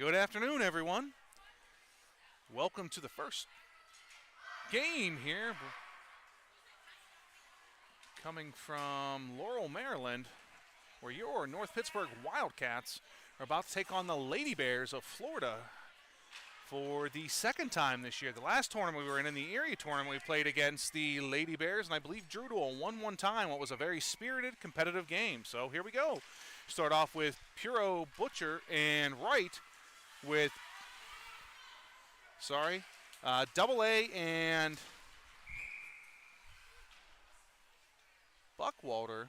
Good afternoon, everyone. Welcome to the first game here. Coming from Laurel, Maryland, where your North Pittsburgh Wildcats are about to take on the Lady Bears of Florida for the second time this year. The last tournament we were in the Erie tournament, we played against the Lady Bears, and I believe drew to a 1-1 tie in what was a very spirited, competitive game. So here we go. Start off with Puro, Butcher, and Wright with, Double A and Buckwalter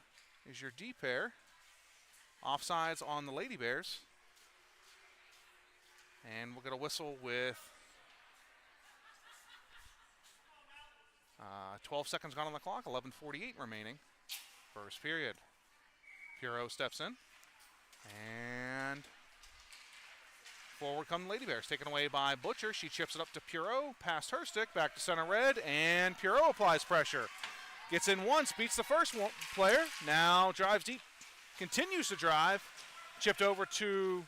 is your D pair. Offsides on the Lady Bears. And we'll get a whistle with 12 seconds gone on the clock, 11:48 remaining. First period. Puro steps in. And forward come the Lady Bears, taken away by Butcher. She chips it up to Puro, past her stick, back to center red, and Puro applies pressure. Gets in once, beats the first player, now drives deep, continues to drive, chipped over to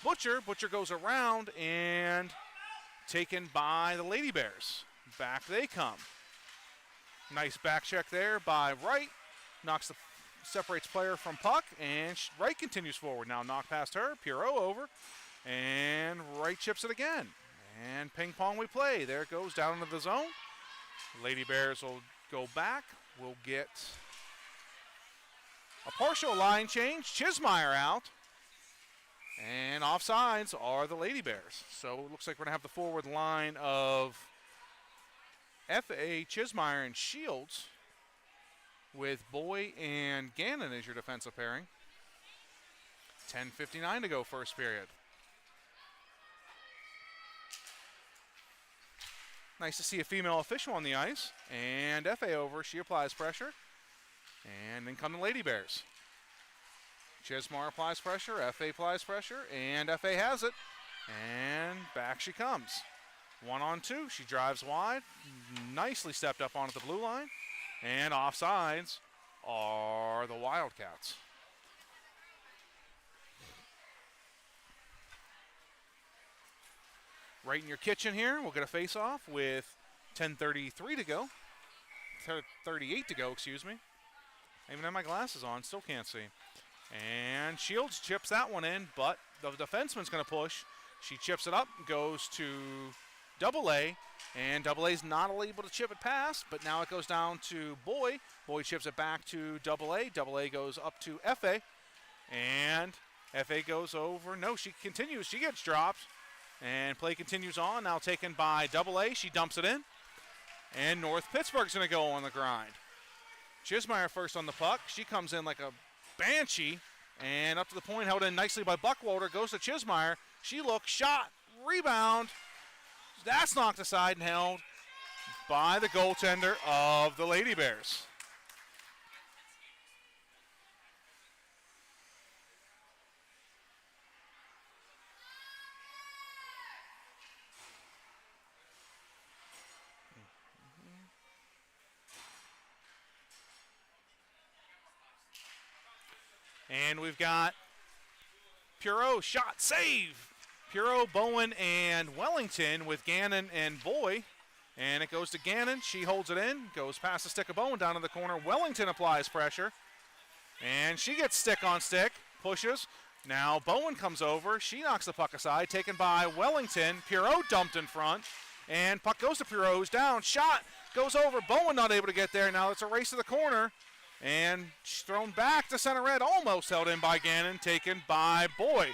Butcher. Butcher goes around and taken by the Lady Bears. Back they come. Nice back check there by Wright, separates player from puck, and Wright continues forward. Now knock past her, Puro over, and Wright chips it again. And ping pong we play. There it goes down into the zone. Lady Bears will go back. We'll get a partial line change. Chismeyer out. And offsides are the Lady Bears. So it looks like we're going to have the forward line of F.A., Chismeyer, and Shields with Boy and Gannon as your defensive pairing. 10:59 to go first period. Nice to see a female official on the ice. And F.A. over. She applies pressure. And then come the Lady Bears. Chismeyer applies pressure. F.A. applies pressure. And F.A. has it. And back she comes. 1-on-2. She drives wide. Nicely stepped up onto the blue line. And offsides are the Wildcats. Right in your kitchen here, we'll get a face-off with 10:33 to go. 38 to go, excuse me. I even have my glasses on, still can't see. And Shields chips that one in, but the defenseman's going to push. She chips it up, goes to Double A, and Double A's not able to chip it past, but now it goes down to Boy. Boy chips it back to Double A. Double A goes up to F.A., and F.A. goes over. No, she continues. She gets dropped. And play continues on, now taken by Double A. She dumps it in. And North Pittsburgh's going to go on the grind. Chismeyer first on the puck. She comes in like a banshee. And up to the point, held in nicely by Buckwalter. Goes to Chismeyer. She looks, shot, rebound. That's knocked aside and held by the goaltender of the Lady Bears. And we've got Puro, shot, save. Puro, Bowen, and Wellington with Gannon and Boy. And it goes to Gannon. She holds it in, goes past the stick of Bowen down to the corner. Wellington applies pressure. And she gets stick on stick, pushes. Now Bowen comes over. She knocks the puck aside, taken by Wellington. Puro dumped in front. And puck goes to Puro, who's down. Shot, goes over. Bowen not able to get there. Now it's a race to the corner. And she's thrown back to center red, almost held in by Gannon, taken by Boy.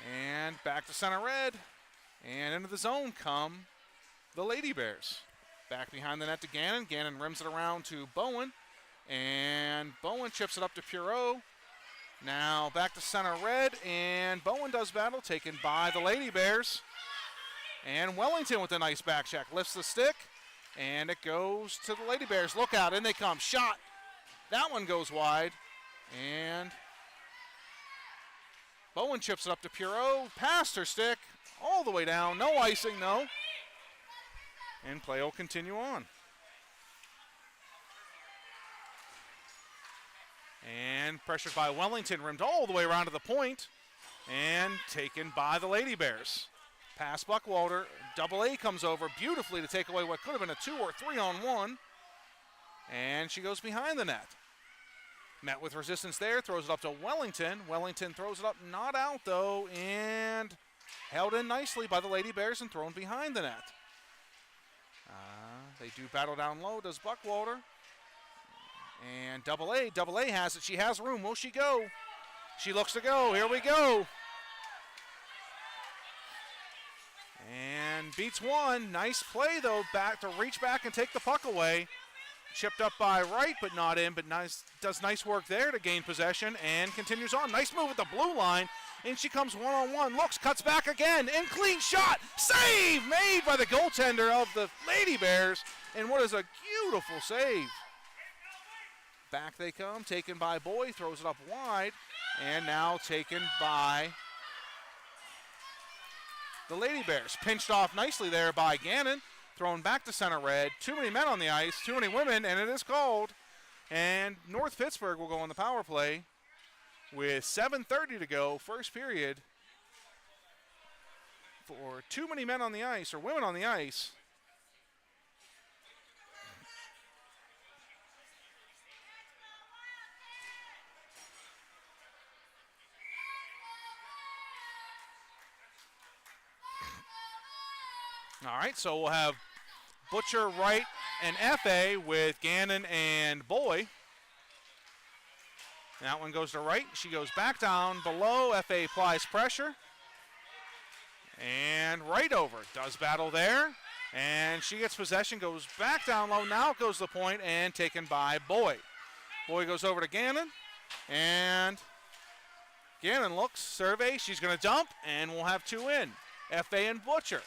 And back to center red. And into the zone come the Lady Bears. Back behind the net to Gannon. Gannon rims it around to Bowen. And Bowen chips it up to Puro. Now back to center red. And Bowen does battle, taken by the Lady Bears. And Wellington with a nice back check. Lifts the stick. And it goes to the Lady Bears. Look out, in they come. Shot. That one goes wide. And Bowen chips it up to Puro. Past her stick. All the way down. No icing, no. And play will continue on. And pressured by Wellington. Rimmed all the way around to the point. and taken by the Lady Bears. Pass Buckwalter. Double A comes over beautifully to take away what could have been a 2 or 3 on 1. And she goes behind the net. Met with resistance there, throws it up to Wellington. Wellington throws it up, not out though, and held in nicely by the Lady Bears and thrown behind the net. They do battle down low, does Buckwalter. And Double A has it. She has room. Will she go? She looks to go. Here we go. And beats one. Nice play, though, back to reach back and take the puck away. Chipped up by Wright, but not in, but does nice work there to gain possession and continues on. Nice move at the blue line. And she comes one-on-one, looks, cuts back again, and clean shot. Save made by the goaltender of the Lady Bears. And what is a beautiful save. Back they come, taken by Boy, throws it up wide, and now taken by the Lady Bears. Pinched off nicely there by Gannon, thrown back to center red. Too many men on the ice, too many women, and it is called. And North Pittsburgh will go on the power play with 7:30 to go, first period. For too many men on the ice, or women on the ice. All right, so we'll have Butcher, Wright, and F.A. with Gannon and Boy. That one goes to Wright. She goes back down below. F.A. applies pressure. And Wright over. Does battle there. And she gets possession, goes back down low. Now it goes to the point and taken by Boy. Boy goes over to Gannon. And Gannon looks, surveys. She's going to dump, and we'll have two in. F.A. and Butcher.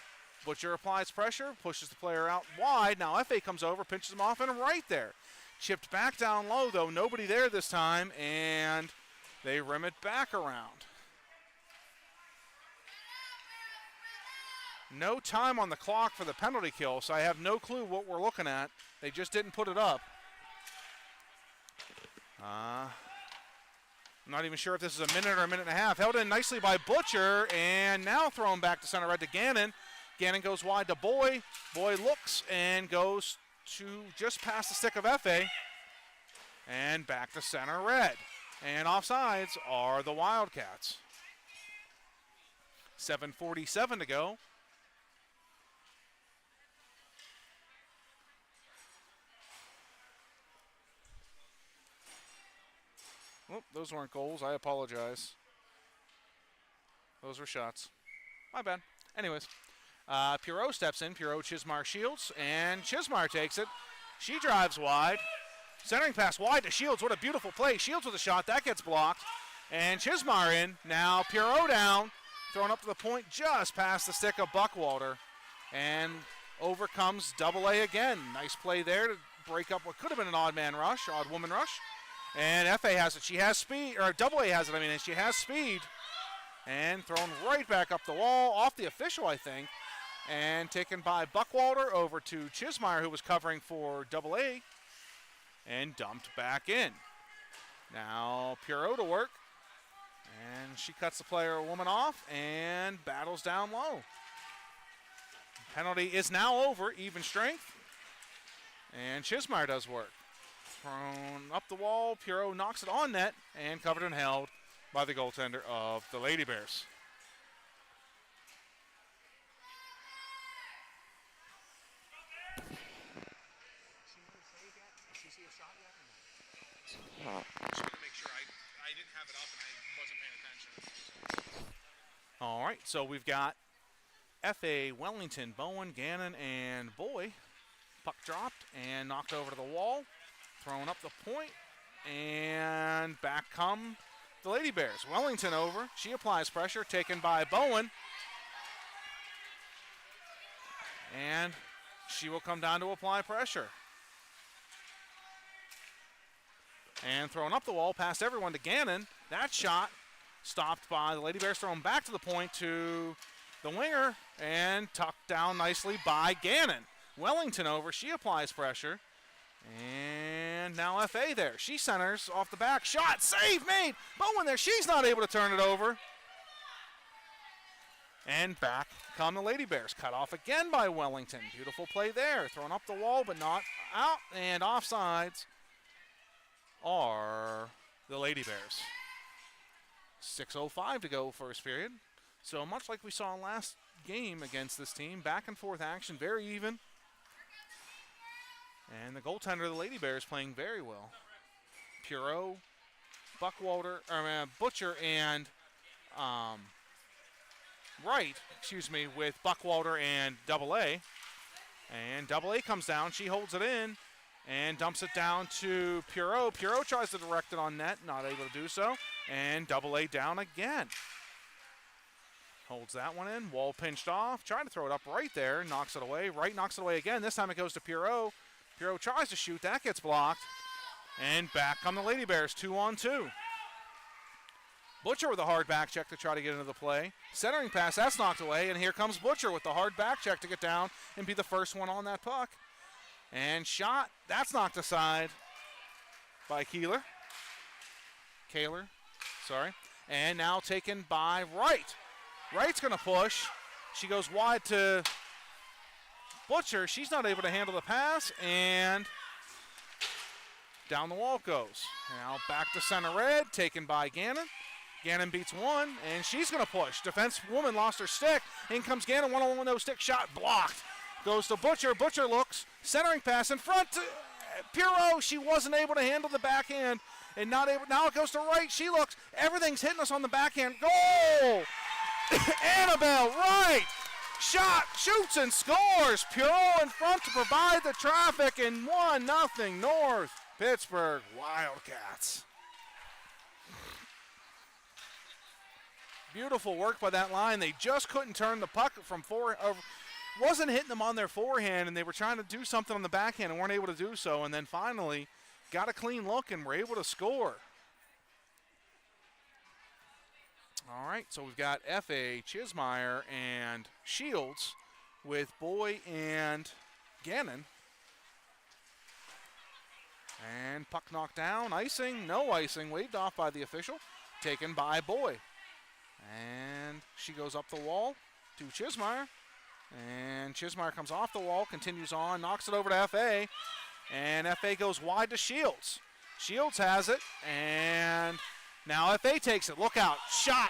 Butcher applies pressure, pushes the player out wide. Now F.A. comes over, pinches him off, and right there. Chipped back down low, though. Nobody there this time, and they rim it back around. No time on the clock for the penalty kill, so I have no clue what we're looking at. They just didn't put it up. I'm not even sure if this is a minute or a minute and a half. Held in nicely by Butcher, and now thrown back to center red to Gannon. Gannon goes wide to Boy. Boy looks and goes to just past the stick of F.A. and back to center red. And offsides are the Wildcats. 7:47 to go. Oh, those weren't goals. I apologize. Those were shots. My bad. Anyways. Pirot steps in. Pirot, Chismar, Shields, and Chismar takes it. She drives wide. Centering pass wide to Shields. What a beautiful play. Shields with a shot. That gets blocked. And Chismar in. Now Pirot down. Thrown up to the point just past the stick of Buckwalter. And over comes Double A again. Nice play there to break up what could have been an odd man rush, odd woman rush. And F.A. has it. She has speed, or Double A has it, and she has speed. And thrown right back up the wall, off the official, I think. And taken by Buckwalter over to Chismeyer, who was covering for Double A, and dumped back in. Now Pirot to work, and she cuts the player or woman off and battles down low. Penalty is now over, even strength, and Chismeyer does work. Thrown up the wall, Pirot knocks it on net and covered and held by the goaltender of the Lady Bears. Just wanted to make sure I didn't have it up and I wasn't paying attention. All right, so we've got F.A., Wellington, Bowen, Gannon, and Boy. Puck dropped and knocked over to the wall. Thrown up the point, and back come the Lady Bears. Wellington over. She applies pressure, taken by Bowen. And she will come down to apply pressure. And thrown up the wall past everyone to Gannon. That shot stopped by the Lady Bears, thrown back to the point to the winger and tucked down nicely by Gannon. Wellington over. She applies pressure. And now F.A. there. She centers off the back. Shot. Save made. Bowen there. She's not able to turn it over. And back come the Lady Bears. Cut off again by Wellington. Beautiful play there. Thrown up the wall, but not out. And offsides are the Lady Bears. 6:05 to go first period. So much like we saw last game against this team, back and forth action, very even. And the goaltender of the Lady Bears playing very well. Puro, Butcher, and Wright, with Buckwalter and Double A. And Double A comes down. She holds it in and dumps it down to Puro. Puro tries to direct it on net, not able to do so. And Double A down again. Holds that one in. Wall pinched off. Trying to throw it up right there. Knocks it away. Wright knocks it away again. This time it goes to Puro. Puro tries to shoot. That gets blocked. And back come the Lady Bears, 2-on-2. Butcher with a hard back check to try to get into the play. Centering pass, that's knocked away. And here comes Butcher with the hard back check to get down and be the first one on that puck. And shot, that's knocked aside by Kaler. And now taken by Wright. Wright's going to push. She goes wide to Butcher. She's not able to handle the pass, and down the wall it goes. Now back to center red, taken by Gannon. Gannon beats one, and she's going to push. Defense woman lost her stick. In comes Gannon, one-on-one, no stick shot, blocked. Goes to Butcher. Butcher looks, centering pass in front to Puro. She wasn't able to handle the backhand, and not able. Now it goes to Wright. She looks, everything's hitting us on the backhand. Goal! Annabelle Wright! Shot, shoots, and scores. Puro in front to provide the traffic, and 1-0 North Pittsburgh Wildcats. Beautiful work by that line. They just couldn't turn the puck from wasn't hitting them on their forehand, and they were trying to do something on the backhand and weren't able to do so, and then finally got a clean look and were able to score. All right, so we've got F.A., Chismeyer, and Shields with Boy and Gannon. And puck knocked down, icing, no icing, waved off by the official, taken by Boy. And she goes up the wall to Chismeyer. And Chismeyer comes off the wall, continues on, knocks it over to F.A. And F.A. goes wide to Shields. Shields has it, and now F.A. takes it. Look out. Shot.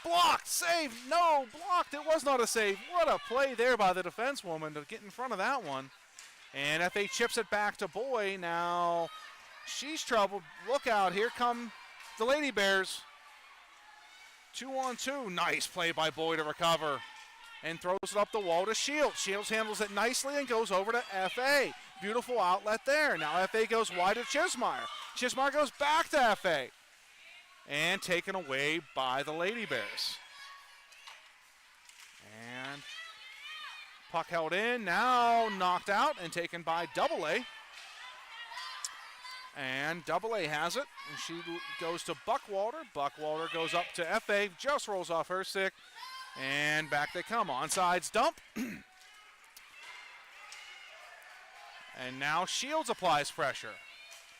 Blocked. Save. No. Blocked. It was not a save. What a play there by the defensewoman to get in front of that one. And F.A. chips it back to Boy. Now she's troubled. Look out. Here come the Lady Bears. 2-on-2. Nice play by Boy to recover. And throws it up the wall to Shields. Shields handles it nicely and goes over to F.A. Beautiful outlet there. Now F.A. goes wide to Chismeyer. Chismeyer goes back to F.A. And taken away by the Lady Bears. And puck held in. Now knocked out and taken by Double A. And Double A has it. And she goes to Buckwalter. Buckwalter goes up to F.A. Just rolls off her stick. And back they come. Onsides dump. And now Shields applies pressure.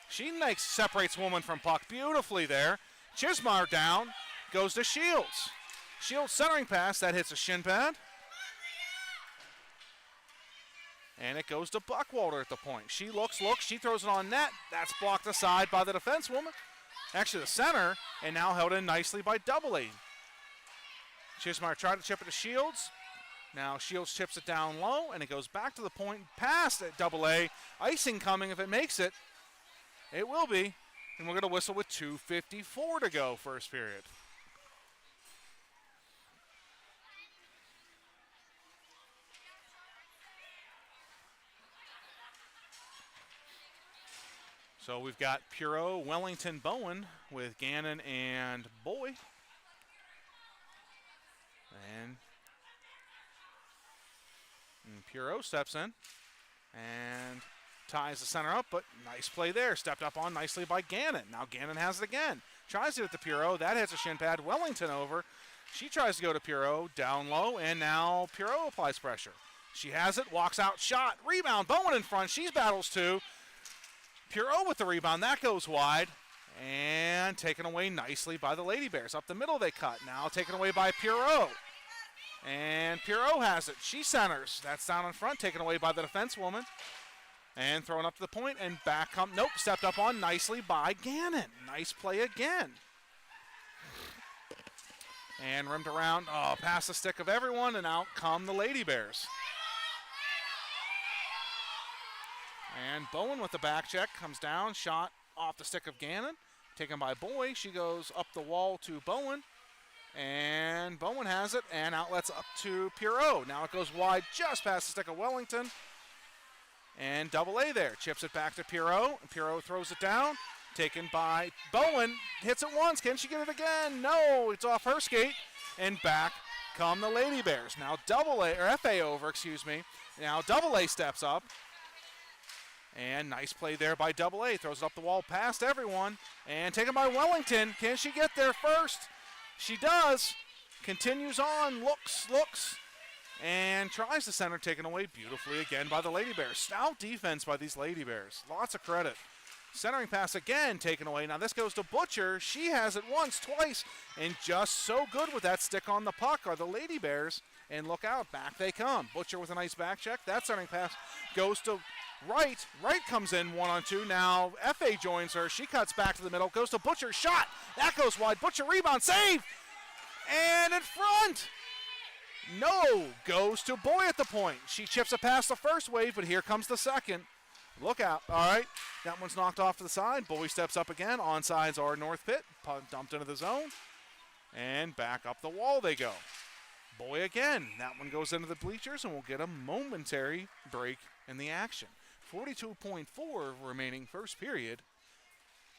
She separates woman from puck beautifully there. Chismeyer down. Goes to Shields. Shields centering pass. That hits a shin pad. And it goes to Buckwalter at the point. She looks. She throws it on net. That's blocked aside by the defensewoman. Actually the center. And now held in nicely by Double A. Chismeyer tried to chip it to Shields. Now Shields chips it down low, and it goes back to the point past at Double A. Icing coming if it makes it. It will be. And we're going to whistle with 2:54 to go first period. So we've got Puro, Wellington, Bowen with Gannon and Boy. And Puro steps in and ties the center up, but nice play there. Stepped up on nicely by Gannon. Now Gannon has it again. Tries to hit the Puro. That hits a shin pad. Wellington over. She tries to go to Puro. Down low, and now Puro applies pressure. She has it. Walks out. Shot. Rebound. Bowen in front. She battles too. Puro with the rebound. That goes wide. And taken away nicely by the Lady Bears. Up the middle they cut. Now taken away by Puro. And Pirot has it. She centers. That's down in front, taken away by the defense woman. And thrown up to the point, and back come. Nope, stepped up on nicely by Gannon. Nice play again. And rimmed around, past the stick of everyone, and out come the Lady Bears. And Bowen with the back check, comes down, shot off the stick of Gannon. Taken by Boy, she goes up the wall to Bowen. And Bowen has it, and outlets up to Pirot. Now it goes wide just past the stick of Wellington. And double A there, chips it back to Pirot. And Pirot throws it down, taken by Bowen. Hits it once, can she get it again? No, it's off her skate. And back come the Lady Bears. Now double A, or FA over, excuse me. Now double A steps up. And nice play there by double A. Throws it up the wall past everyone. And taken by Wellington. Can she get there first? She does. Continues on, looks, and tries to center, taken away beautifully again by the Lady Bears. Stout defense by these Lady Bears. Lots of credit. Centering pass again, taken away. Now this goes to Butcher. She has it once, twice, and just so good with that stick on the puck are the Lady Bears. And look out, back they come. Butcher with a nice back check. That centering pass goes to Wright. Wright comes in 1-on-2. Now FA joins her. She cuts back to the middle. Goes to Butcher. Shot. That goes wide. Butcher rebound. Save. And in front. No. Goes to Boy at the point. She chips it past the first wave, but here comes the second. Look out. All right. That one's knocked off to the side. Boy steps up again. Onsides are North Pitt. Dumped into the zone. And back up the wall they go. Boy again. That one goes into the bleachers, and we'll get a momentary break in the action. 42.4 remaining first period.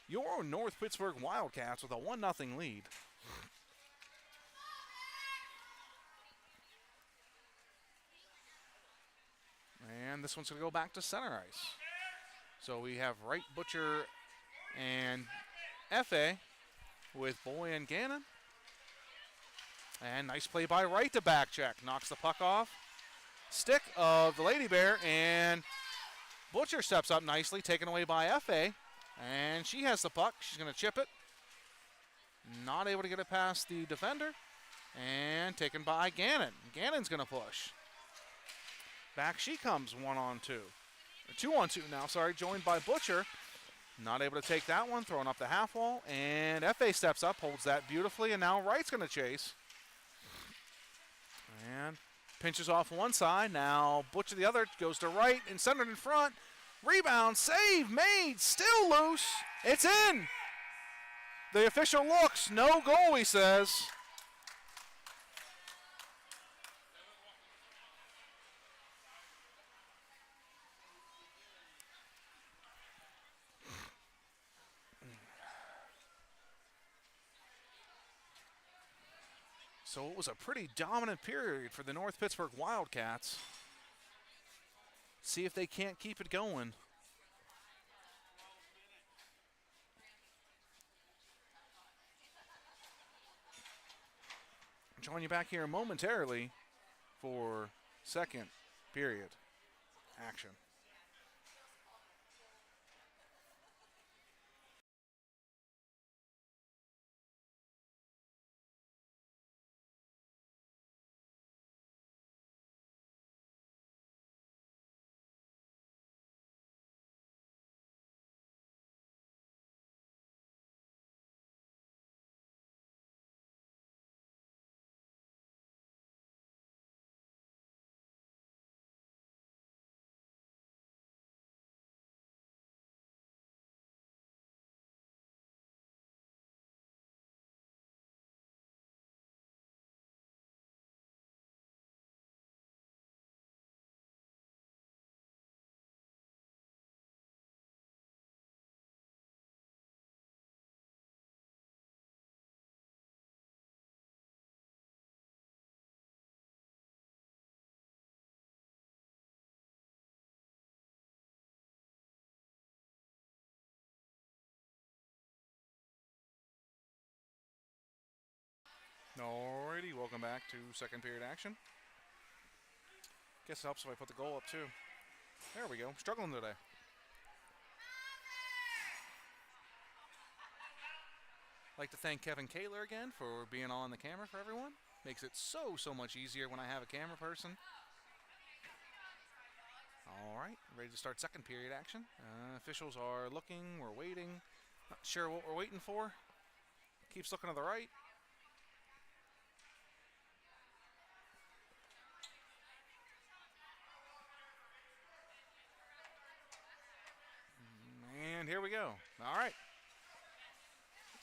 Your North Pittsburgh Wildcats with a 1-0 lead. And this one's going to go back to center ice. So we have Wright, Butcher, and F.A. with Boy and Gannon. And nice play by Wright to back check. Knocks the puck off. Stick of the Lady Bear, and Butcher steps up nicely, taken away by F.A. And she has the puck. She's going to chip it. Not able to get it past the defender. And taken by Gannon. Gannon's going to push. Back she comes 1-on-2. Or 2-on-2 now, sorry, joined by Butcher. Not able to take that one, throwing up the half wall. And F.A. steps up, holds that beautifully, and now Wright's going to chase. And pinches off one side. Now Butcher the other, goes to Wright and centered in front. Rebound, save, made, still loose. It's in. The official looks, no goal, he says. So it was a pretty dominant period for the North Pittsburgh Wildcats. See if they can't keep it going. Join you back here momentarily for second period action. Alrighty, welcome back to second period action. Guess it helps if I put the goal up too. There we go. Struggling today. I'd like to thank Kevin Kaler again for being on the camera for everyone. Makes it so much easier when I have a camera person. All right, ready to start second period action. Officials are looking, we're waiting. Not sure what we're waiting for. Keeps looking to the right. And here we go. All right.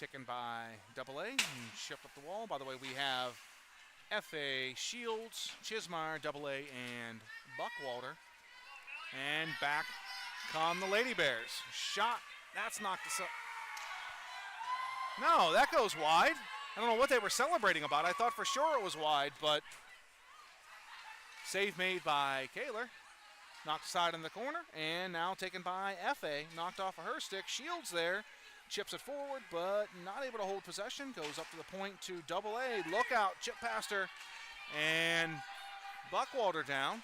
Taken by AA and shipped up the wall. By the way, we have FA, Shields, Chismeyer, AA, and Buckwalter. And back come the Lady Bears. Shot. That's knocked us up. No, that goes wide. I don't know what they were celebrating about. I thought for sure it was wide, but save made by Kaler. Knocked aside in the corner, and now taken by FA. Knocked off of her stick. Shields there. Chips it forward, but not able to hold possession. Goes up to the point to AA. Look out. Chip past her. And Buckwalter down.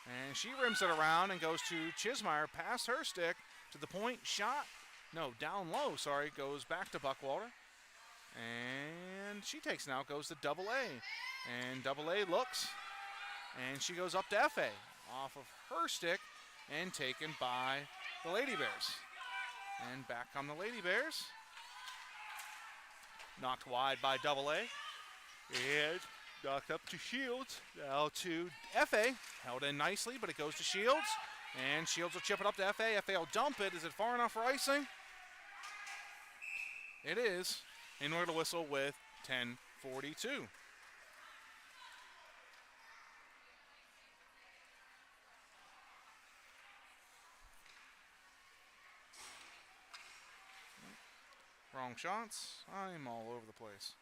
And she rims it around and goes to Chismeyer. Past her stick to the point. Shot. No, down low, sorry. Goes back to Buckwalter. And she takes now. Goes to AA. And AA looks. And she goes up to FA. Off of her stick and taken by the Lady Bears. And back come the Lady Bears. Knocked wide by AA. And knocked up to Shields. Now to FA. Held in nicely, but it goes to Shields. And Shields will chip it up to FA. FA will dump it. Is it far enough for icing? It is. In order to whistle with 10:42. Wrong shots. I'm all over the place.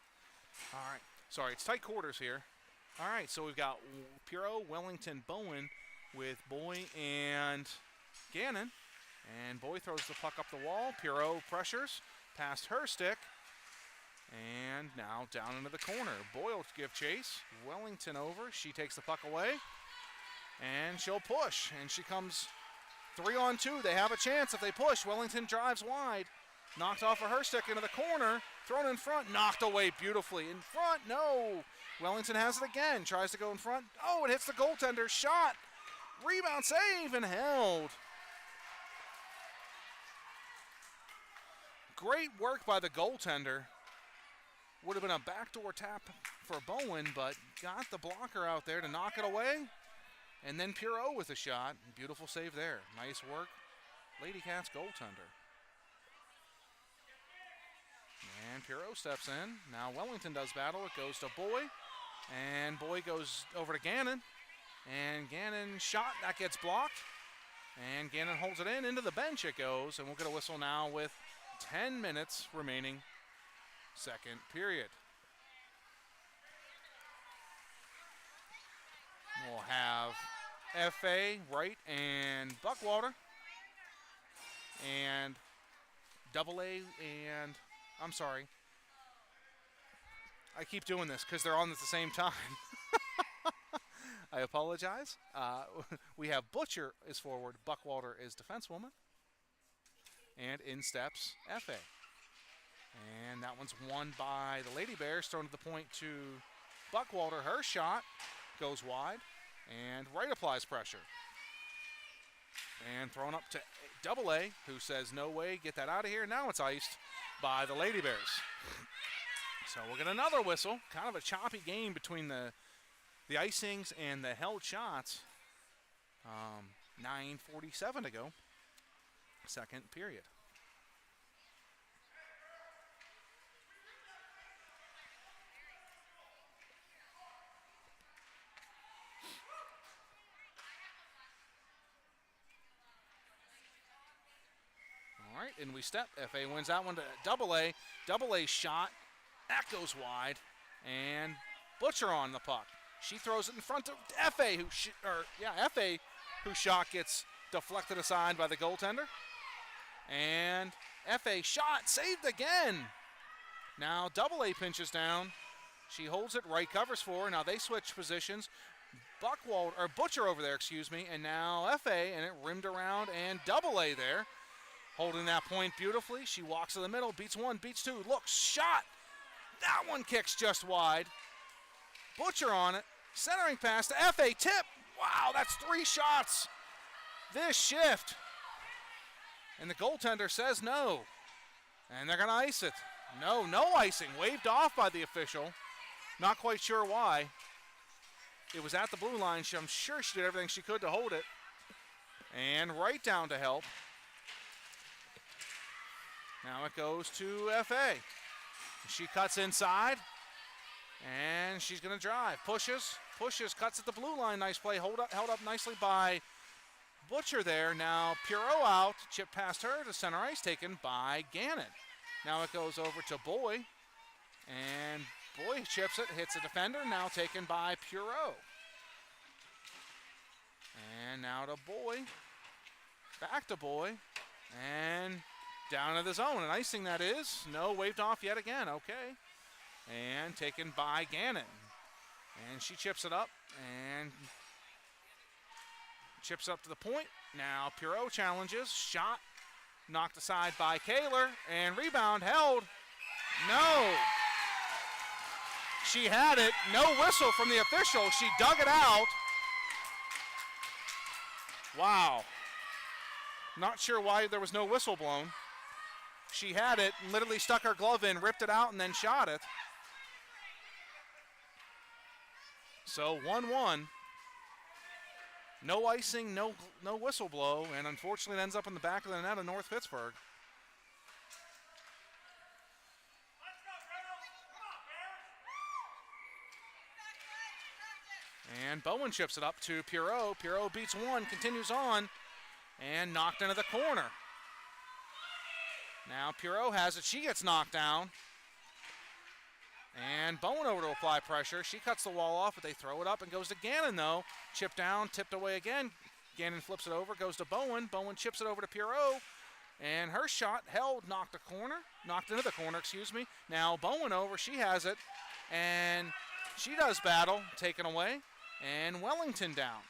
All right. Sorry, it's tight quarters here. All right, so we've got Puro, Wellington, Bowen with Boy and Gannon. And Boy throws the puck up the wall. Puro pressures past her stick. And now down into the corner. Boy will give chase. Wellington over. She takes the puck away. And she'll push. And she comes 3-on-2. They have a chance if they push. Wellington drives wide. Knocked off of her stick into the corner. Thrown in front. Knocked away beautifully. In front. No. Wellington has it again. Tries to go in front. Oh, it hits the goaltender. Shot. Rebound save and held. Great work by the goaltender. Would have been a backdoor tap for Bowen, but got the blocker out there to knock it away. And then Puro with a shot. Beautiful save there. Nice work. Lady Cats goaltender. And Puro steps in. Now Wellington does battle. It goes to Boy. And Boy goes over to Gannon. And Gannon shot. That gets blocked. And Gannon holds it in. Into the bench it goes. And we'll get a whistle now with 10 minutes remaining. Second period. We'll have FA, Wright, and Buckwalter. And AA and, I'm sorry. I keep doing this because they're on at the same time. I apologize. We have Butcher is forward, Buckwalter is defensewoman. And in steps FA. And that one's won by the Lady Bears, thrown to the point to Buckwalter. Her shot goes wide, and Wright applies pressure. And thrown up to AA, who says, no way, get that out of here. Now it's iced by the Lady Bears. So we'll get another whistle. Kind of a choppy game between the icings and the held shots. 9:47 to go. Second period. All right, and we step. FA wins that one to AA. AA shot. That goes wide. And Butcher on the puck. She throws it in front of FA, FA, whose shot gets deflected aside by the goaltender. And FA shot saved again. Now AA pinches down. She holds it. Wright covers for her. Now they switch positions. Butcher over there, and now FA, and it rimmed around, and AA there. Holding that point beautifully. She walks to the middle, beats one, beats two, looks, shot. That one kicks just wide. Butcher on it. Centering pass to F.A. Tip. Wow, that's 3 shots this shift. And the goaltender says no. And they're going to ice it. No icing. Waved off by the official. Not quite sure why. It was at the blue line. I'm sure she did everything she could to hold it. And right down to help. Now it goes to F.A. She cuts inside. And she's going to drive. Pushes, cuts at the blue line. Nice play. Held up nicely by Butcher there. Now Puro out. Chip past her to center ice. Taken by Gannon. Now it goes over to Boy. And Boy chips it. Hits a defender. Now taken by Puro. And now to Boy. Back to Boy. And down to the zone. An icing that is. No, waved off yet again. Okay. And taken by Gannon. And she chips it up and chips up to the point. Now Puro challenges. Shot knocked aside by Kaler. And rebound held. No. She had it. No whistle from the official. She dug it out. Wow. Not sure why there was no whistle blown. She had it, literally stuck her glove in, ripped it out, and then shot it. So 1-1. No icing, no whistle blow, and unfortunately it ends up in the back of the net of North Pittsburgh. And Bowen chips it up to Puro. Puro beats one, continues on, and knocked into the corner. Now Puro has it. She gets knocked down. And Bowen over to apply pressure. She cuts the wall off, but they throw it up and goes to Gannon, though. Chipped down, tipped away again. Gannon flips it over, goes to Bowen. Bowen chips it over to Puro. And her shot held, knocked into the corner, excuse me. Now Bowen over, she has it. And she does battle, taken away. And Wellington down.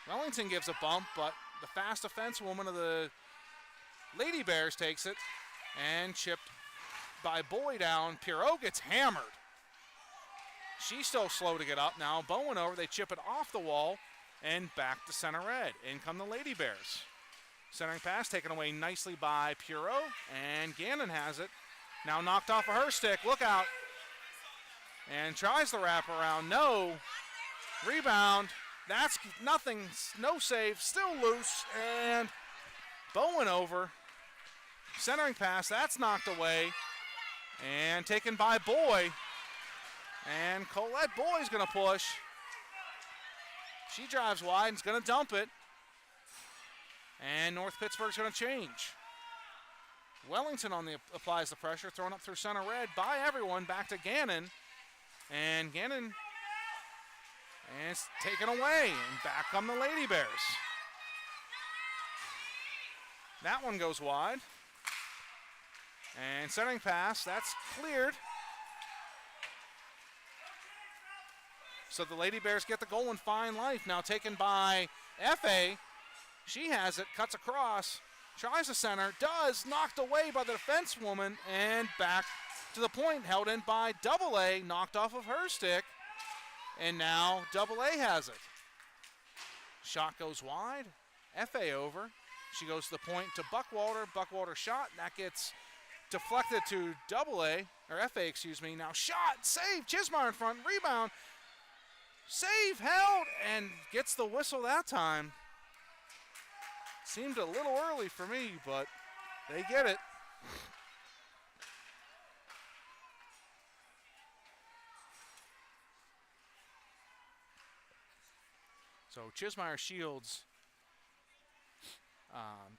Wellington gives a bump, but the fast offense woman of the Lady Bears takes it. And chipped by Boy down. Puro gets hammered. She's still slow to get up. Now Bowen over, they chip it off the wall and back to center red. In come the Lady Bears. Centering pass taken away nicely by Puro, and Gannon has it. Now knocked off of her stick. Look out. And tries the wraparound. No. Rebound. That's nothing. No save. Still loose. And Bowen over. Centering pass. That's knocked away. And taken by Boy. And Colette Boy's going to push. She drives wide and is going to dump it. And North Pittsburgh's going to change. Wellington applies the pressure, thrown up through center red by everyone, back to Gannon. And Gannon is taken away, and back come the Lady Bears. That one goes wide. And centering pass, that's cleared. So the Lady Bears get the goal in fine life. Now taken by F.A. She has it, cuts across, tries to center, does, knocked away by the defense woman, and back to the point, held in by AA, knocked off of her stick, and now AA has it. Shot goes wide, FA over. She goes to the point to Buckwalter. Buckwalter shot, and that gets deflected to AA, or FA, excuse me. Now shot, save, Chismar in front, rebound, save, held, and gets the whistle that time. Seemed a little early for me, but they get it. So Chismeyer shields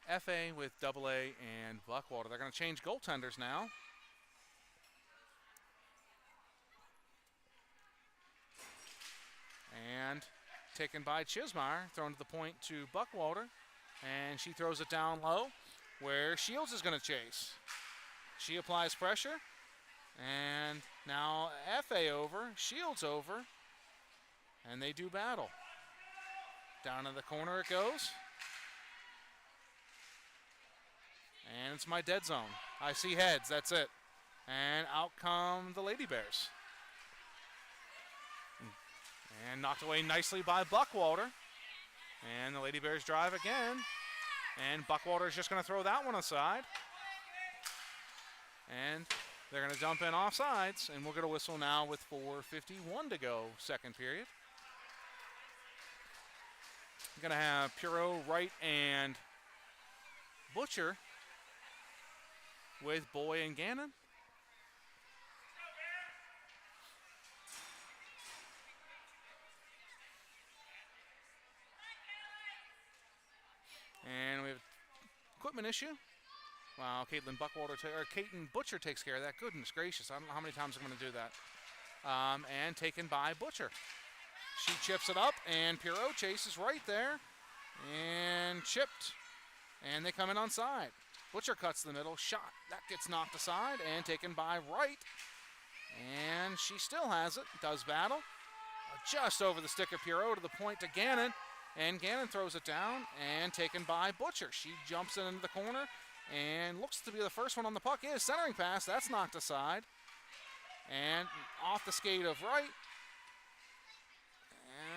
FA with AA and Buckwalter. They're going to change goaltenders now. And taken by Chismeyer, thrown to the point to Buckwalter. And she throws it down low where Shields is going to chase. She applies pressure. And now FA over, Shields over. And they do battle. Down in the corner it goes. And it's my dead zone. I see heads, that's it. And out come the Lady Bears. And knocked away nicely by Buckwalter. And the Lady Bears drive again. And Buckwalter is just going to throw that one aside. And they're going to dump in offsides. And we'll get a whistle now with 4:51 to go, second period. We're going to have Puro, Wright, and Butcher with Boy and Gannon. And we have equipment issue. Wow, Caitlin Butcher takes care of that. Goodness gracious, I don't know how many times I'm going to do that. And taken by Butcher. She chips it up, and Puro chases right there. And chipped. And they come in onside. Butcher cuts the middle, shot. That gets knocked aside and taken by Wright. And she still has it, does battle. Just over the stick of Puro to the point to Gannon. And Gannon throws it down and taken by Butcher. She jumps into the corner and looks to be the first one on the puck. Is centering pass. That's knocked aside. And off the skate of Wright.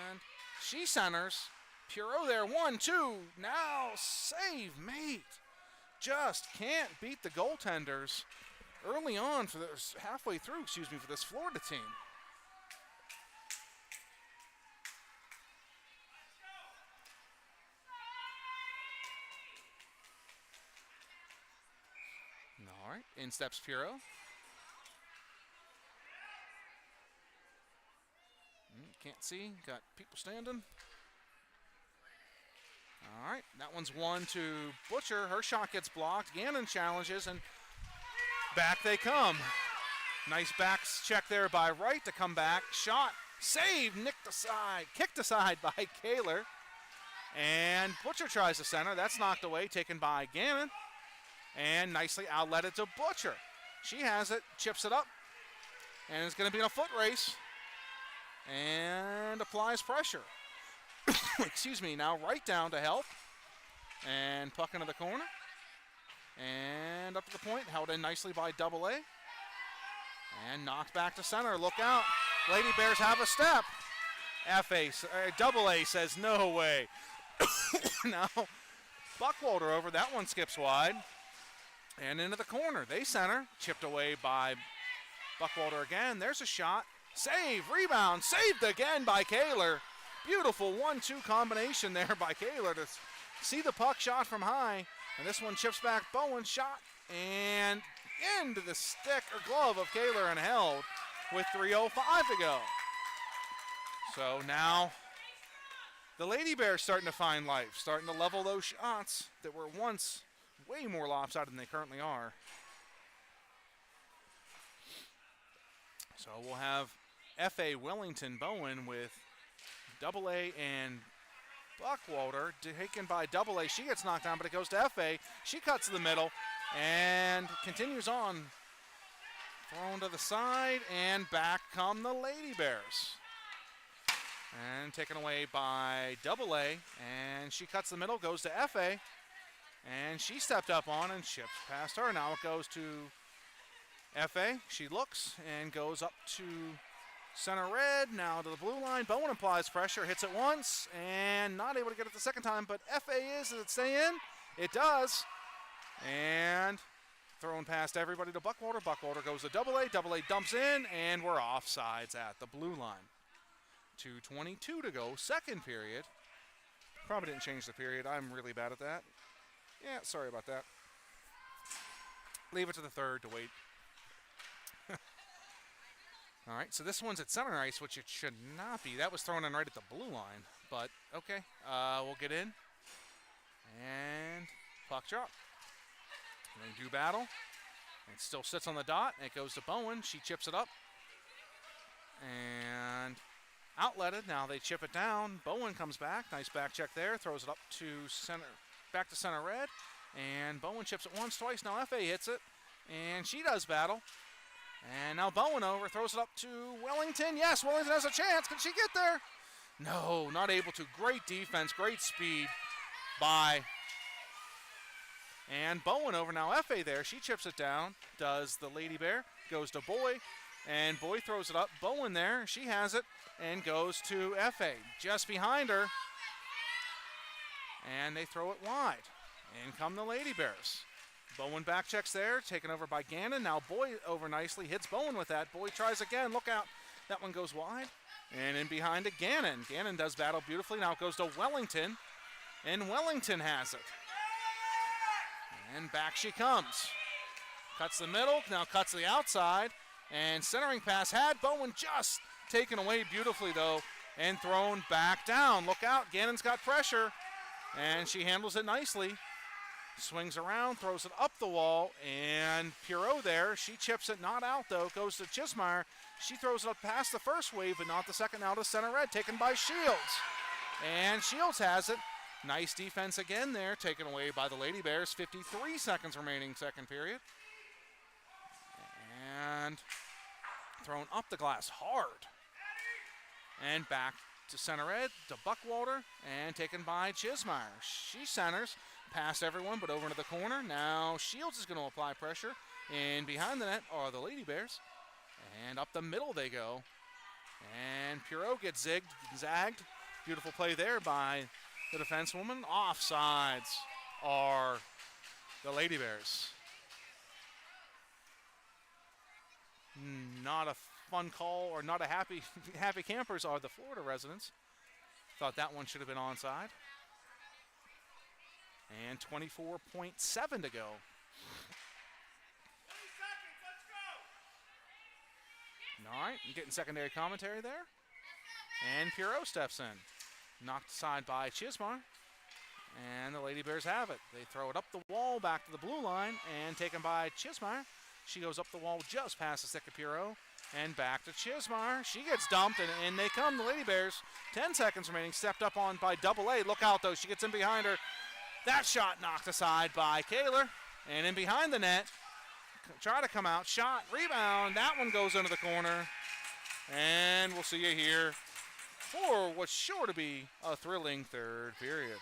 And she centers. Puro there. 1-2. Now save mate. Just can't beat the goaltenders early on for this, halfway through, for this Florida team. All right, in steps Puro. Can't see, got people standing. All right, that one's one to Butcher. Her shot gets blocked. Gannon challenges, and back they come. Nice back check there by Wright to come back. Shot, save, kicked aside by Kaler. And Butcher tries to center. That's knocked away, taken by Gannon. And nicely outletted to Butcher. She has it, chips it up, and it's going to be in a foot race. And applies pressure. Now Wright down to help. And puck into the corner. And up to the point, held in nicely by Double A. And knocked back to center. Look out. Lady Bears have a step. Double A says no way. Now Buckwalter over. That one skips wide. And into the corner. They center. Chipped away by Buckwalter again. There's a shot. Save. Rebound. Saved again by Kaler. Beautiful 1-2 combination there by Kaler to see the puck shot from high. And this one chips back. Bowen shot. And into the stick or glove of Kaler and held with 3:05 to go. So now the Lady Bears starting to find life. Starting to level those shots that were once way more lopsided than they currently are. So we'll have F.A. Wellington Bowen with Double A and Buckwalter taken by Double A. She gets knocked down, but it goes to F.A. She cuts to the middle and continues on. Thrown to the side, and back come the Lady Bears. And taken away by Double A, and she cuts the middle, goes to F.A. And she stepped up on and chips past her. Now it goes to F.A. She looks and goes up to center red, now to the blue line. Bowen applies pressure, hits it once, and not able to get it the second time, but F.A. does it stay in? It does. And thrown past everybody to Buckwalter. Buckwalter goes to Double A. Double A dumps in, and we're offsides at the blue line. 2:22 to go, second period. Probably didn't change the period. I'm really bad at that. Yeah, sorry about that. Leave it to the third to wait. All right, so this one's at center ice, which it should not be. That was thrown in right at the blue line, but okay. We'll get in. And puck drop. And they do battle. It still sits on the dot. It goes to Bowen. She chips it up. And outletted. Now they chip it down. Bowen comes back. Nice back check there. Throws it up to center. Back to center red. And Bowen chips it once, twice. Now F.A. hits it. And she does battle. And now Bowen over, throws it up to Wellington. Yes, Wellington has a chance. Can she get there? No, not able to. Great defense, great speed by. And Bowen over, now F.A. there. She chips it down. Does the Lady Bear. Goes to Boy. And Boy throws it up. Bowen there. She has it and goes to F.A. just behind her. And they throw it wide. In come the Lady Bears. Bowen back checks there, taken over by Gannon. Now Boy over nicely, hits Bowen with that. Boy tries again, look out. That one goes wide. And in behind to Gannon. Gannon does battle beautifully. Now it goes to Wellington. And Wellington has it. And back she comes. Cuts the middle, now cuts the outside. And centering pass had Bowen just taken away beautifully though. And thrown back down. Look out, Gannon's got pressure. And she handles it nicely. Swings around, throws it up the wall, and Pirot there. She chips it, not out though, goes to Chismeyer. She throws it up past the first wave, but not the second, now to center red, taken by Shields. And Shields has it. Nice defense again there, taken away by the Lady Bears. 53 seconds remaining second period. And thrown up the glass hard. And back to center ed, to Buckwalter, and taken by Chismeyer. She centers, past everyone, but over into the corner. Now Shields is going to apply pressure. And behind the net are the Lady Bears. And up the middle they go. And Pirot gets zagged. Beautiful play there by the defensewoman. Offsides are the Lady Bears. Not a fun call, or not a happy campers are the Florida residents. Thought that one should have been onside. And 24.7 to go. All right, getting secondary commentary there. And Pirot steps in. Knocked aside by Chismar. And the Lady Bears have it. They throw it up the wall, back to the blue line, and taken by Chismar. She goes up the wall just past the stick of Pirot. And back to Chismar. She gets dumped, and in they come, the Lady Bears. 10 seconds remaining, stepped up on by Double A. Look out, though. She gets in behind her. That shot knocked aside by Kaler. And in behind the net, try to come out. Shot, rebound. That one goes into the corner. And we'll see you here for what's sure to be a thrilling third period.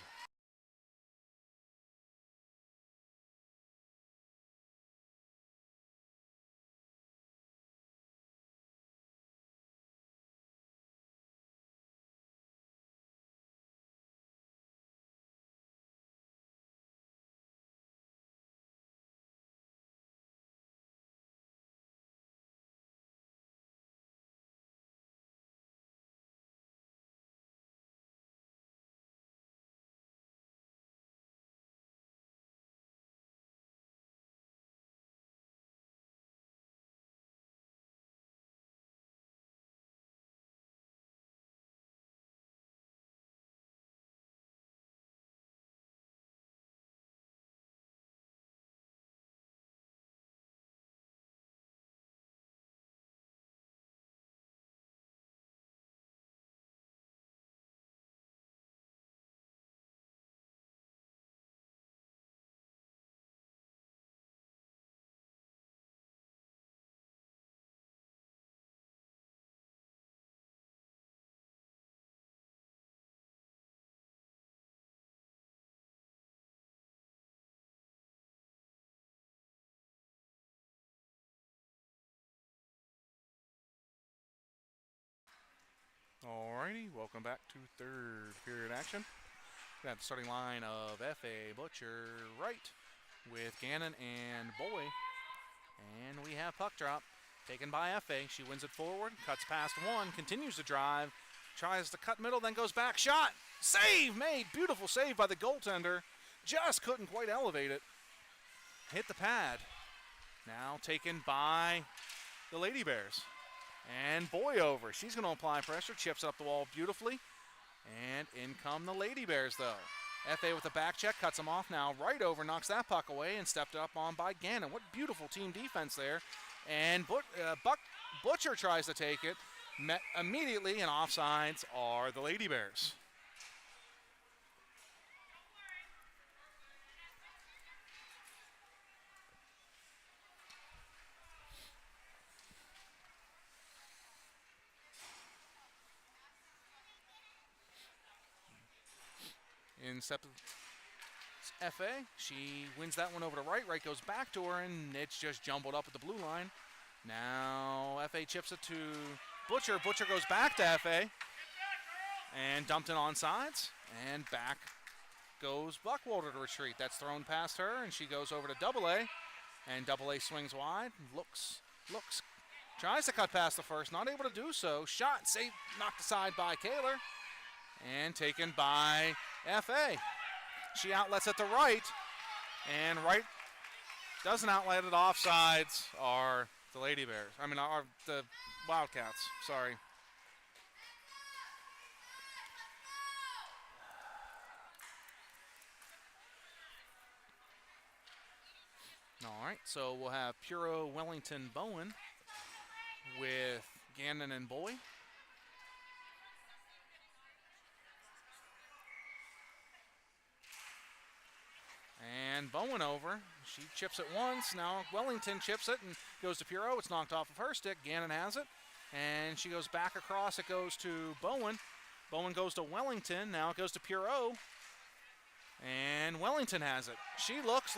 Alrighty, welcome back to third period action. We have the starting line of F.A. Butcher right with Gannon and Boy. And we have puck drop taken by F.A. She wins it forward, cuts past one, continues to drive, tries to cut middle, then goes back. Shot! Save made! Beautiful save by the goaltender. Just couldn't quite elevate it. Hit the pad. Now taken by the Lady Bears. And Boy over. She's going to apply pressure, chips up the wall beautifully. And in come the Lady Bears, though. F.A. with a back check, cuts them off now. Right over, knocks that puck away, and stepped up on by Gannon. What beautiful team defense there. And Butcher tries to take it. Met immediately, and offsides are the Lady Bears. In steps F.A. She wins that one over to right. Right goes back to her, and it's just jumbled up at the blue line. Now FA chips it to Butcher. Butcher goes back to FA and dumped in on sides. And back goes Buckwalter to retreat. That's thrown past her, and she goes over to AA. And AA swings wide. Looks, tries to cut past the first, not able to do so. Shot, saved, knocked aside by Kaler. And taken by FA. She outlets at the right, and right doesn't outlet it. Offsides are the Lady Bears. Are the Wildcats, sorry. All right, so we'll have Puro, Wellington, Bowen with Gannon and Boy. And Bowen over. She chips it once. Now Wellington chips it and goes to Puro. It's knocked off of her stick. Gannon has it. And she goes back across. It goes to Bowen. Bowen goes to Wellington. Now it goes to Puro. And Wellington has it. She looks,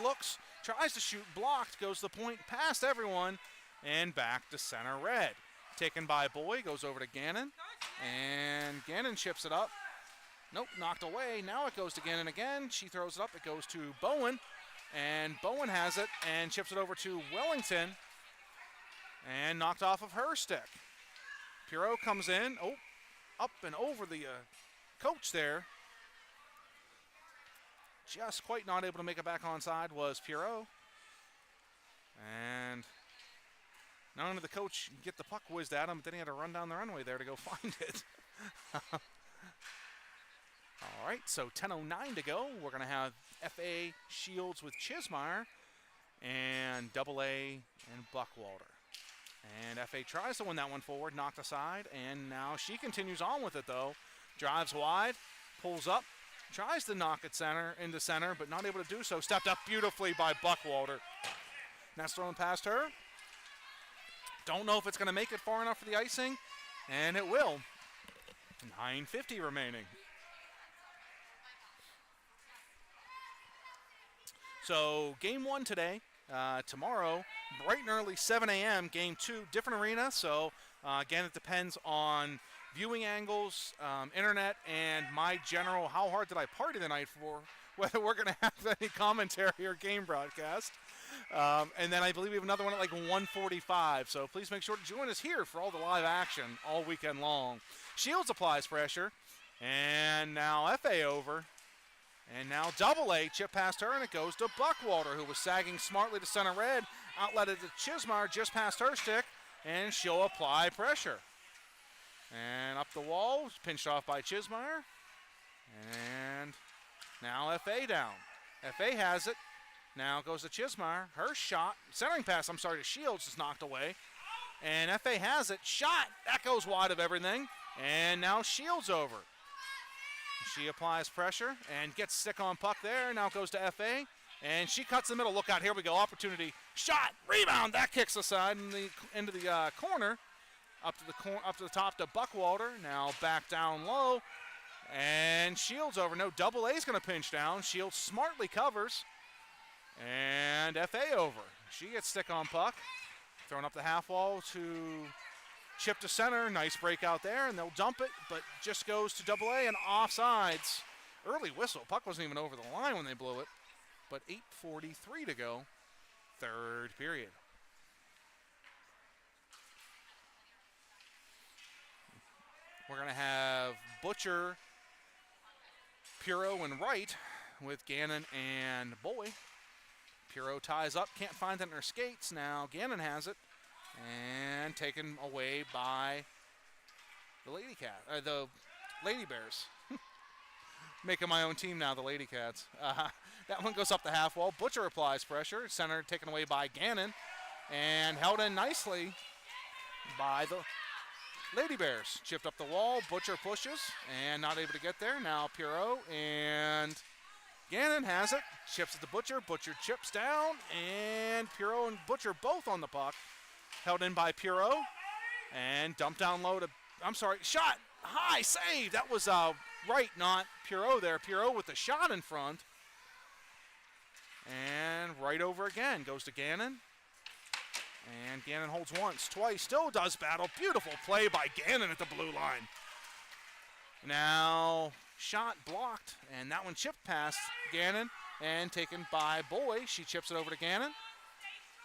tries to shoot, blocked, goes to the point, past everyone, and back to center red. Taken by Boy, goes over to Gannon. And Gannon chips it up. Nope, knocked away. Now it goes to Gannon again. She throws it up. It goes to Bowen. And Bowen has it and chips it over to Wellington. And knocked off of her stick. Puro comes in. Oh, up and over the coach there. Just quite not able to make it back onside was Puro. And not only the coach get the puck whizzed at him, but then he had to run down the runway there to go find it. All right, so 10:09 to go. We're going to have FA Shields with Chismeyer and AA and Buckwalter. And FA tries to win that one forward, knocked aside, and now she continues on with it, though. Drives wide, pulls up, tries to knock it into center, but not able to do so. Stepped up beautifully by Buckwalter. That's thrown past her. Don't know if it's going to make it far enough for the icing, and it will. 9:50 remaining. So game one today, tomorrow, bright and early, 7 a.m., game two, different arena. So again, it depends on viewing angles, internet, and my general how hard did I party the night for, whether we're going to have any commentary or game broadcast. And then I believe we have another one at like 1:45. So please make sure to join us here for all the live action all weekend long. Shields applies pressure. And now FA over. And now AA chip past her, and it goes to Buckwalter, who was sagging smartly to center red. Outletted to Chismeyer just past her stick, and she'll apply pressure. And up the wall, pinched off by Chismeyer. And now FA down. FA has it. Now goes to Chismeyer. Her shot, centering pass, to Shields is knocked away. And FA has it. Shot. That goes wide of everything. And now Shields over. She applies pressure and gets stick on puck there. Now goes to FA. And she cuts the middle. Look out. Here we go. Opportunity. Shot. Rebound. That kicks aside into the corner. Up to the top to Buckwalter. Now back down low. And Shields over. No, AA's going to pinch down. Shields smartly covers. And FA over. She gets stick on puck. Thrown up the half wall to chip to center. Nice break out there, and they'll dump it, but just goes to AA and offsides. Early whistle. Puck wasn't even over the line when they blew it. But 8:43 to go. Third period. We're going to have Butcher, Puro, and Wright with Gannon and Boy. Puro ties up, can't find it in her skates. Now Gannon has it, and taken away by the the Lady Bears. Making my own team now, the Lady Cats. That one goes up the half wall. Butcher applies pressure. Center taken away by Gannon, and held in nicely by the Lady Bears. Chipped up the wall. Butcher pushes, and not able to get there. Now Puro and Gannon has it. Chips at the Butcher. Butcher chips down, and Puro and Butcher both on the puck. Held in by Puro, and dumped down low to, shot. High save. That was Wright, not Puro there. Puro with the shot in front. And right over again. Goes to Gannon. And Gannon holds once, twice, still does battle. Beautiful play by Gannon at the blue line. Now, shot blocked, and that one chipped past Gannon and taken by Boy. She chips it over to Gannon.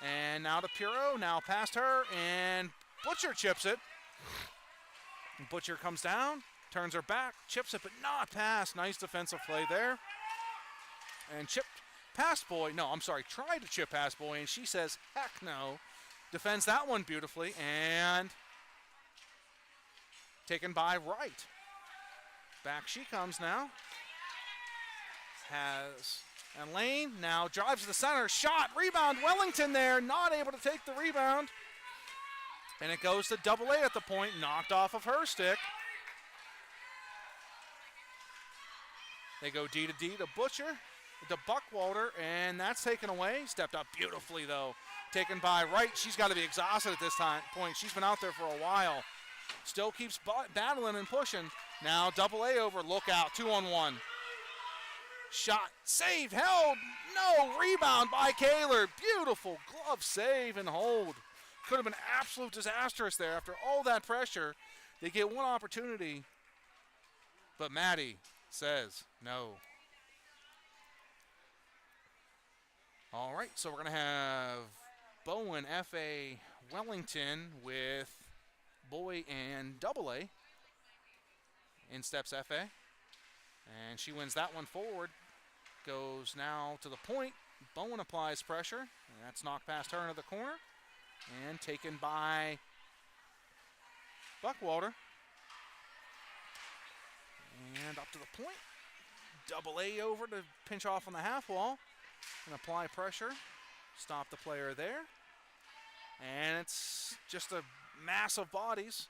And now to Puro, now past her, and Butcher chips it. Butcher comes down, turns her back, chips it, but not past. Nice defensive play there. And chipped past Boy. No, I'm sorry, tried to chip past Boy, and she says, heck no. Defends that one beautifully, and taken by Wright. Back she comes now. And Lane now drives to the center. Shot, rebound, Wellington there. Not able to take the rebound. And it goes to Double A at the point. Knocked off of her stick. They go D to D to Butcher, to Buckwalter, and that's taken away. Stepped up beautifully, though. Taken by Wright. She's got to be exhausted at this point. She's been out there for a while. Still keeps battling and pushing. Now Double A over. Look out. 2-on-1. Shot. Saved. Held. No. Rebound by Kaler. Beautiful glove save and hold. Could have been absolute disastrous there after all that pressure. They get one opportunity, but Maddie says no. All right, so we're going to have Bowen, FA, Wellington with Boy and Double A. In steps FA. And she wins that one forward. Goes now to the point. Bowen applies pressure. And that's knocked past her into the corner. And taken by Buckwalter. And up to the point. Double A over to pinch off on the half wall. And apply pressure. Stop the player there. And it's just a mass of bodies.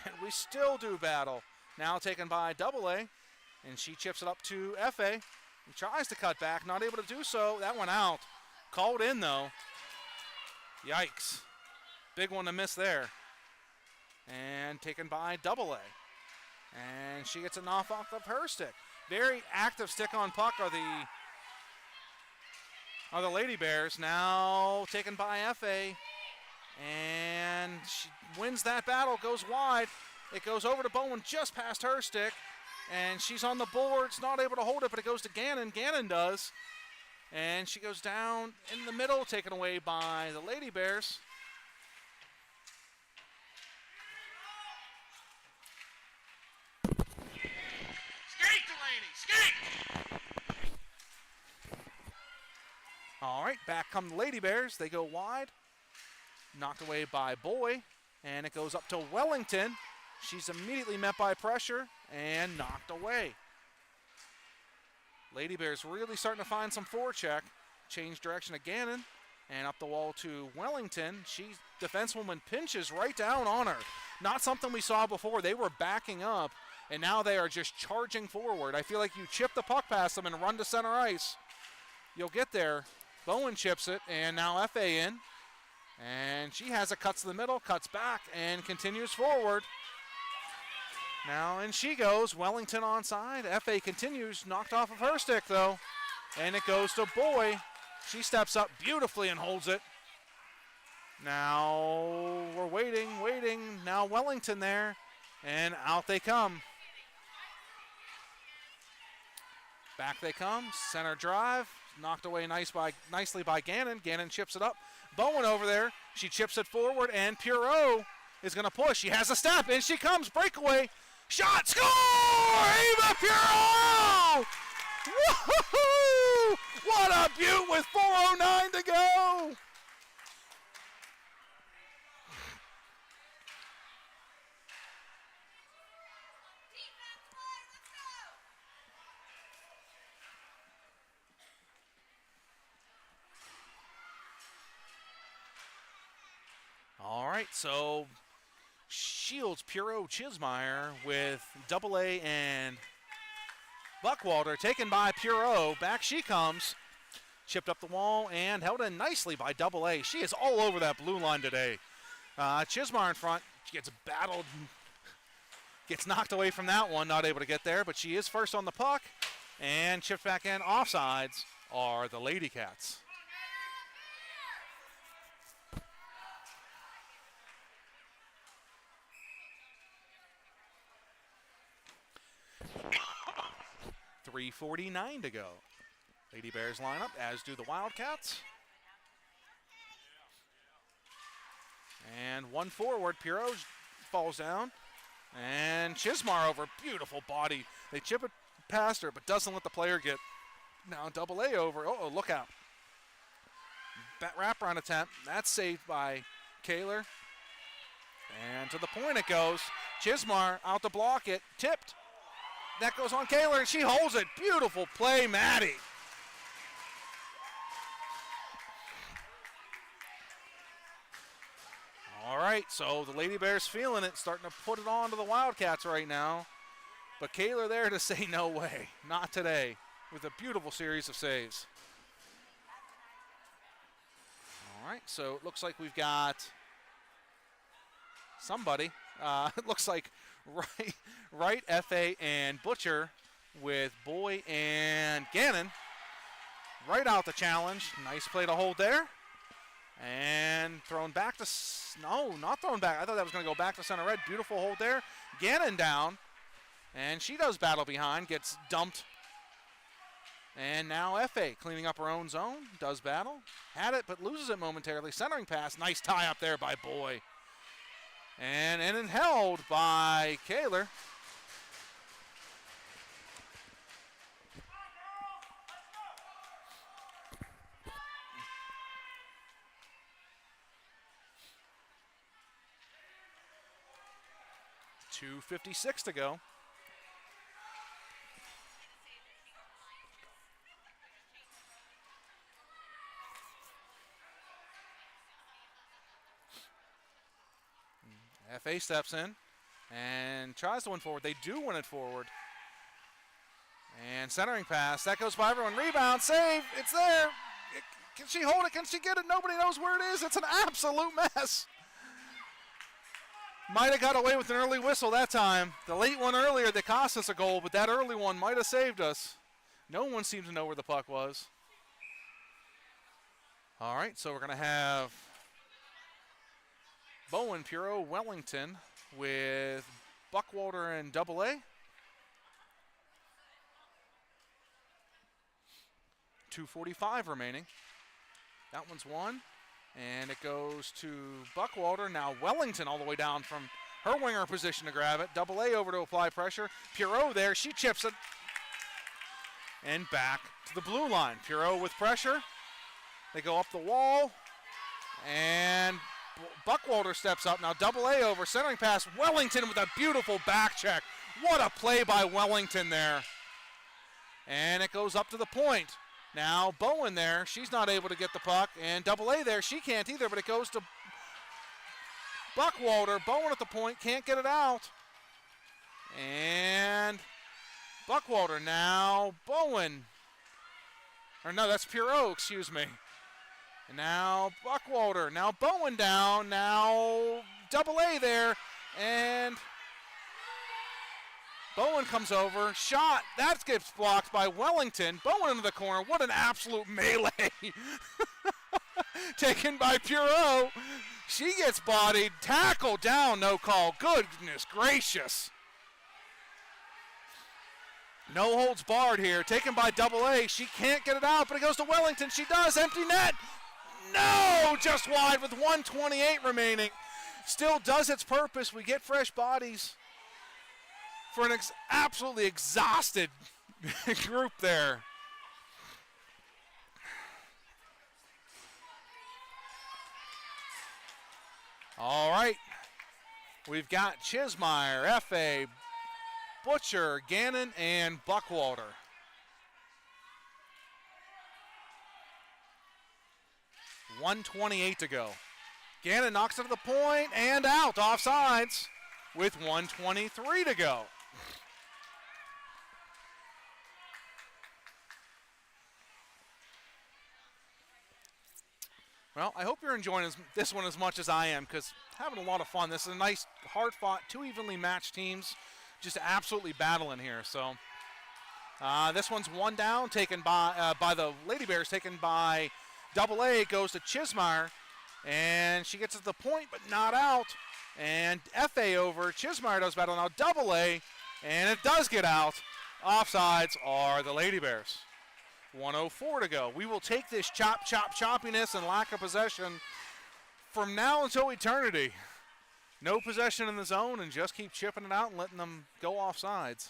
And we still do battle. Now taken by Double A. And she chips it up to FA. He tries to cut back. Not able to do so. That one out. Called in though. Yikes. Big one to miss there. And taken by Double A. And she gets a knock off of her stick. Very active stick on puck are the Lady Bears. Now taken by FA. And she wins that battle, goes wide. It goes over to Bowen just past her stick. And she's on the boards, not able to hold it, but it goes to Gannon. Gannon does. And she goes down in the middle, taken away by the Lady Bears. Skate, Delaney, skate! All right, back come the Lady Bears. They go wide. Knocked away by Boy. And it goes up to Wellington. She's immediately met by pressure and knocked away. Lady Bears really starting to find some forecheck. Change direction to Gannon. And up the wall to Wellington. Defensewoman pinches right down on her. Not something we saw before. They were backing up, and now they are just charging forward. I feel like you chip the puck past them and run to center ice. You'll get there. Bowen chips it, and now FA in. And she has it, cuts to the middle, cuts back, and continues forward. Now, and she goes. Wellington onside. FA continues. Knocked off of her stick, though. And it goes to Boy. She steps up beautifully and holds it. Now, we're waiting. Now Wellington there. And out they come. Back they come. Center drive. Knocked away nicely by Gannon. Gannon chips it up. Bowen over there. She chips it forward, and Puro is going to push. She has a step, and she comes. Breakaway. Shot. Score! Eva Puro! Woo-hoo-hoo! What a beaut with 4:09 to go. All right, so Shields, Puro, Chismeyer with Double A and Buckwalter, taken by Puro. Back she comes. Chipped up the wall and held in nicely by Double A. She is all over that blue line today. Chismeyer in front. She gets battled. Gets knocked away from that one. Not able to get there, but she is first on the puck. And chipped back in. Offsides are the Lady Cats. 3:49 to go. Lady Bears line up, as do the Wildcats. And one forward, Pirot falls down. And Chismar over, beautiful body. They chip it past her, but doesn't let the player get. Now double A over, oh, look out. Wraparound attempt, that's saved by Kaler. And to the point it goes. Chismar out to block it, tipped. That goes on Kaler, and she holds it. Beautiful play, Maddie. All right, so the Lady Bears feeling it, starting to put it on to the Wildcats right now. But Kaler there to say no way, not today, with a beautiful series of saves. All right, so it looks like we've got somebody. It looks like Wright, F.A., and Butcher with Boy and Gannon. Right out the challenge. Nice play to hold there. And thrown back to, no, not thrown back. I thought that was going to go back to center red. Beautiful hold there. Gannon down. And she does battle behind, gets dumped. And now F.A. cleaning up her own zone, does battle. Had it, but loses it momentarily. Centering pass, nice tie up there by Boy. And then held by Kaler. .256 to go. F.A. steps in and tries to win forward. They do win it forward. And centering pass. That goes by everyone. Rebound. Save. It's there. Can she hold it? Can she get it? Nobody knows where it is. It's an absolute mess. Might have got away with an early whistle that time. The late one earlier that cost us a goal, but that early one might have saved us. No one seems to know where the puck was. All right, so we're going to have Bowen, Pirot, Wellington with Buckwalter and double A. 2:45 remaining. That one's won. And it goes to Buckwalter. Now Wellington all the way down from her winger position to grab it. Double A over to apply pressure. Pirot there. She chips it. And back to the blue line. Pirot with pressure. They go up the wall. And Buckwalter steps up. Now double A over. Centering pass. Wellington with a beautiful back check. What a play by Wellington there. And it goes up to the point. Now Bowen there, she's not able to get the puck, and double A there, she can't either, but it goes to Buckwalter. Bowen at the point, can't get it out. And Buckwalter now, Bowen. Or no, that's Pirot, excuse me. And now Buckwalter, now Bowen down, now double A there, and Bowen comes over, shot, that gets blocked by Wellington. Bowen into the corner, what an absolute melee. Taken by Pirot. She gets bodied, tackle down, no call. Goodness gracious. No holds barred here, taken by double A. She can't get it out, but it goes to Wellington. She does, empty net. No, just wide with 1:28 remaining. Still does its purpose. We get fresh bodies for an absolutely exhausted group there. All right. We've got Chismeyer, F.A., Butcher, Gannon, and Buckwalter. .128 to go. Gannon knocks it to the point and out, offsides, with 1:23 to go. Well, I hope you're enjoying this one as much as I am, because having a lot of fun. This is a nice, hard-fought, two evenly matched teams, just absolutely battling here. So this one's one down, taken by the Lady Bears, taken by double A. Goes to Chismeyer, and she gets to the point, but not out. And F.A. over. Chismeyer does battle now. Double A, and it does get out. Offsides are the Lady Bears. 1:04 to go. We will take this choppiness and lack of possession from now until eternity. No possession in the zone and just keep chipping it out and letting them go off sides.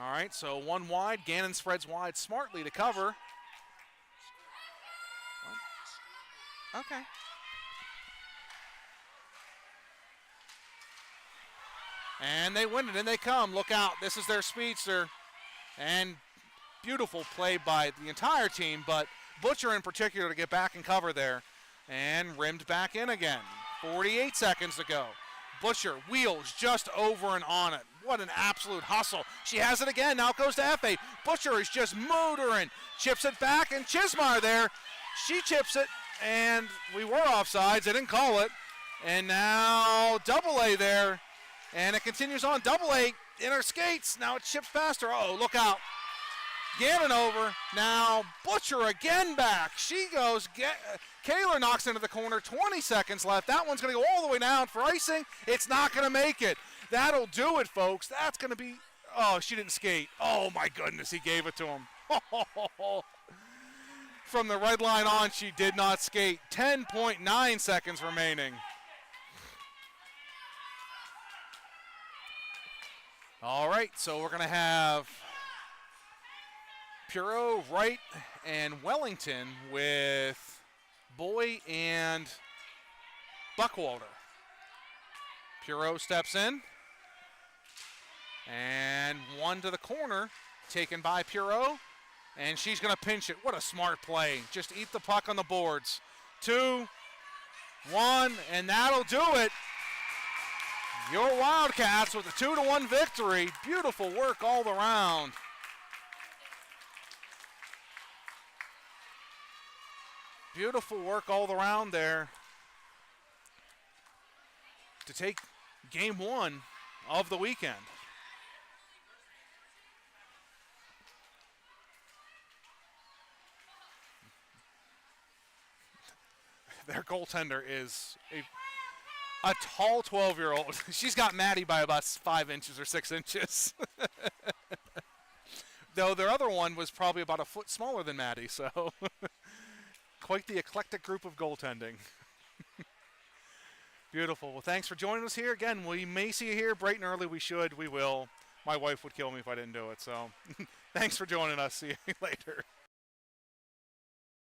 All right, so one wide. Gannon spreads wide smartly to cover. What? Okay. And they win it, and they come. Look out. This is their speedster. And beautiful play by the entire team, but Butcher in particular to get back and cover there. And rimmed back in again. 48 seconds to go. Butcher wheels just over and on it. What an absolute hustle. She has it again. Now it goes to F8. Butcher is just motoring. Chips it back, and Chismar there. She chips it, and we were offsides. They didn't call it. And now double A there. And it continues on. Double A in her skates. Now it chips past her. Oh, look out. Gannon over. Now Butcher again back. She goes. Kaler knocks into the corner. 20 seconds left. That one's going to go all the way down for icing. It's not going to make it. That'll do it, folks. That's going to be. Oh, she didn't skate. Oh, my goodness. He gave it to him. From the red line on, she did not skate. 10.9 seconds remaining. All right, so we're going to have Puro, Wright, and Wellington with Boy and Buckwalter. Puro steps in. And one to the corner, taken by Puro. And she's going to pinch it. What a smart play. Just eat the puck on the boards. 2, 1, and that'll do it. Your Wildcats with a 2-1 victory. Beautiful work all around. Beautiful work all around there to take game 1 of the weekend. Their goaltender is a tall 12-year-old. She's got Maddie by about 5 inches or 6 inches. Though their other one was probably about a foot smaller than Maddie, so quite the eclectic group of goaltending. Beautiful. Well, thanks for joining us here. Again, we may see you here bright and early. We should. We will. My wife would kill me if I didn't do it. So thanks for joining us. See you later.